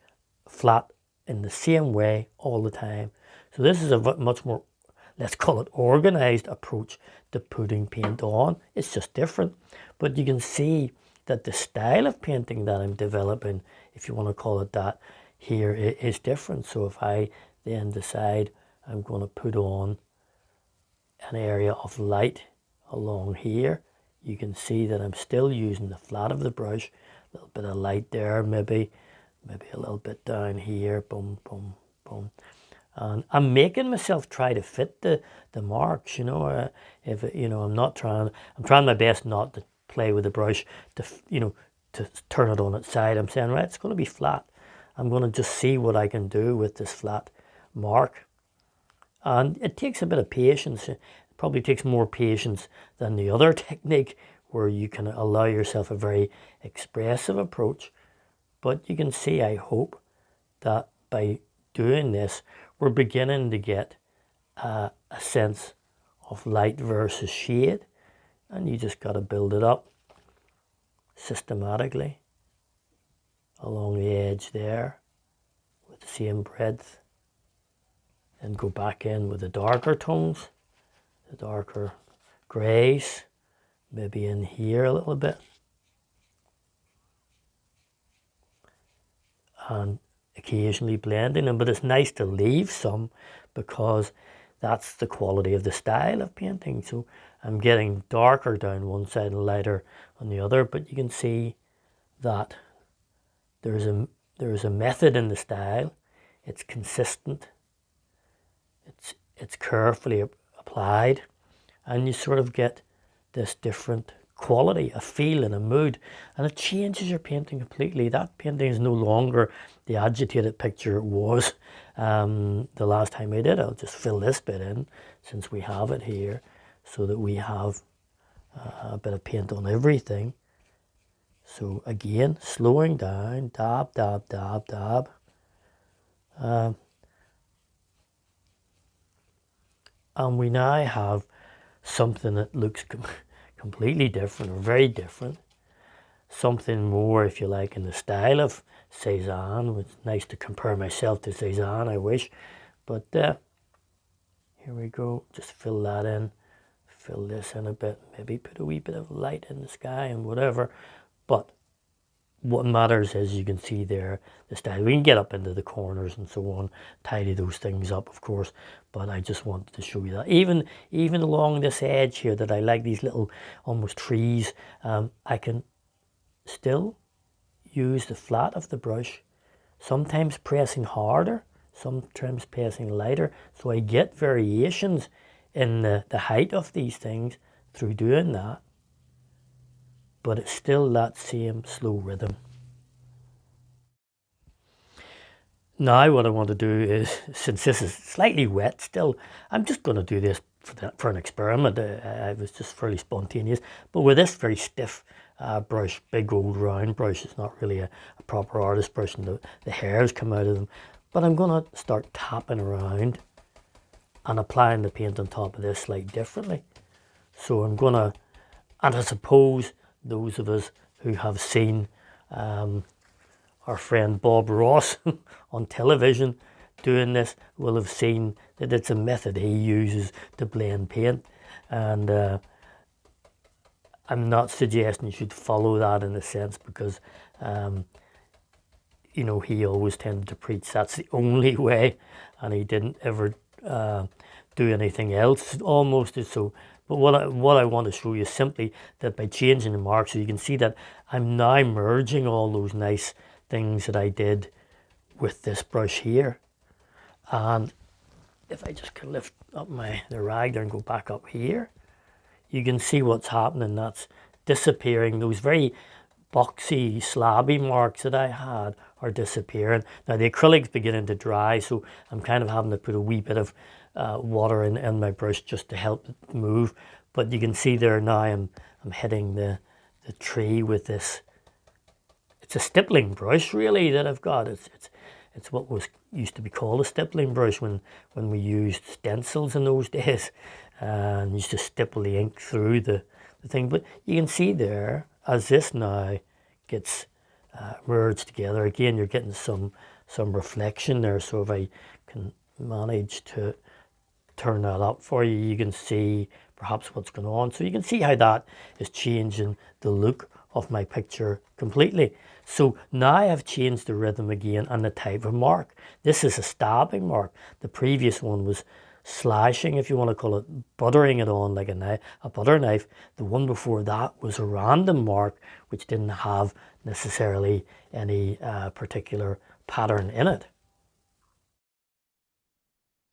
flat in the same way all the time. So this is a much more, let's call it, organized approach to putting paint on. It's just different. But you can see that the style of painting that I'm developing, if you want to call it that, here is different. So if I then decide I'm going to put on an area of light along here, you can see that I'm still using the flat of the brush, a little bit of light there, maybe a little bit down here, boom, boom, boom. And I'm making myself try to fit the marks, you know. If you know, I'm trying my best not to play with the brush to, you know, to turn it on its side. I'm saying, right, it's going to be flat. I'm going to just see what I can do with this flat mark. And it takes a bit of patience. It probably takes more patience than the other technique where you can allow yourself a very expressive approach. But you can see, I hope, that by doing this, we're beginning to get a sense of light versus shade. And you just got to build it up systematically along the edge there with the same breadth. And go back in with the darker tones, the darker greys, maybe in here a little bit. And occasionally blending them, but it's nice to leave some because that's the quality of the style of painting. So I'm getting darker down one side and lighter on the other, but you can see that there's a method in the style. It's consistent. It's carefully applied, and you sort of get this different quality, a feel and a mood, and it changes your painting completely. That painting is no longer the agitated picture it was the last time I did. I'll just fill this bit in since we have it here so that we have a bit of paint on everything. So again, slowing down, dab, dab, dab, dab. And we now have something that looks completely different, or very different. Something more, if you like, in the style of Cézanne. It's nice to compare myself to Cézanne, I wish. But here we go. Just fill that in. Fill this in a bit. Maybe put a wee bit of light in the sky and whatever. But what matters is you can see there the style. We can get up into the corners and so on, tidy those things up, of course. But I just wanted to show you that. Even along this edge here that I like, these little almost trees, I can still use the flat of the brush, sometimes pressing harder, sometimes pressing lighter. So I get variations in the height of these things through doing that. But it's still that same slow rhythm. Now what I want to do is, since this is slightly wet still, I'm just going to do this for an experiment. I was just fairly spontaneous. But with this very stiff brush, big old round brush, it's not really a proper artist brush, and the hairs come out of them. But I'm going to start tapping around and applying the paint on top of this slightly differently. So I'm going to, and I suppose those of us who have seen um, our friend Bob Ross on television doing this will have seen that it's a method he uses to blend paint. And I'm not suggesting you should follow that in a sense, because um, he always tended to preach that's the only way, and he didn't ever do anything else almost. So, but what I want to show you is simply that by changing the mark, so you can see that I'm now merging all those nice things that I did with this brush here. And if I just can lift up the rag there and go back up here, you can see what's happening. That's disappearing. Those very boxy, slabby marks that I had are disappearing. Now the acrylic's beginning to dry, so I'm kind of having to put a wee bit of water in my brush just to help it move. But you can see there now I'm hitting the tree with this. It's a stippling brush really that I've got. It's what was used to be called a stippling brush when we used stencils in those days, and used to stipple the ink through the thing. But you can see there, as this now gets merged together, again you're getting some reflection there. So if I can manage to turn that up for you, you can see perhaps what's going on. So you can see how that is changing the look of my picture completely. So now I've changed the rhythm again and the type of mark. This is a stabbing mark. The previous one was slashing, if you want to call it, buttering it on like a butter knife. The one before that was a random mark, which didn't have necessarily any particular pattern in it.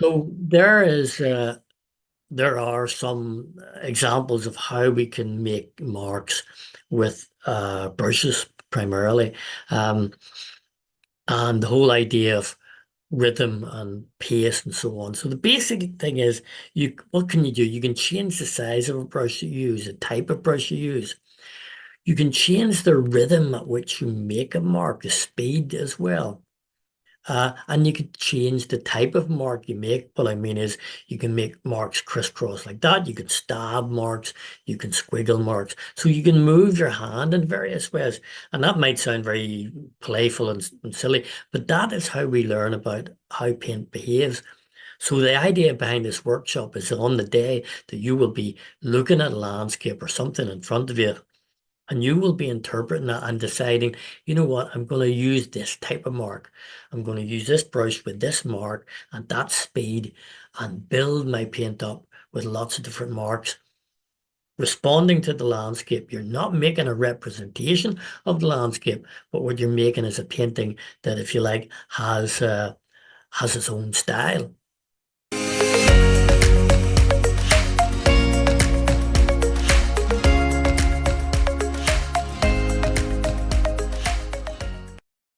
So there are some examples of how we can make marks with brushes primarily, and the whole idea of rhythm and pace and so on. So the basic thing is, what can you do? You can change the size of a brush you use, the type of brush you use. You can change the rhythm at which you make a mark, the speed as well. And you could change the type of mark you make. What I mean is you can make marks crisscross like that. You can stab marks. You can squiggle marks. So you can move your hand in various ways. And that might sound very playful and silly, but that is how we learn about how paint behaves. So the idea behind this workshop is that on the day that you will be looking at a landscape or something in front of you, and you will be interpreting that and deciding, you know what, I'm going to use this type of mark. I'm going to use this brush with this mark and that speed and build my paint up with lots of different marks. Responding to the landscape, you're not making a representation of the landscape, but what you're making is a painting that, if you like, has its own style.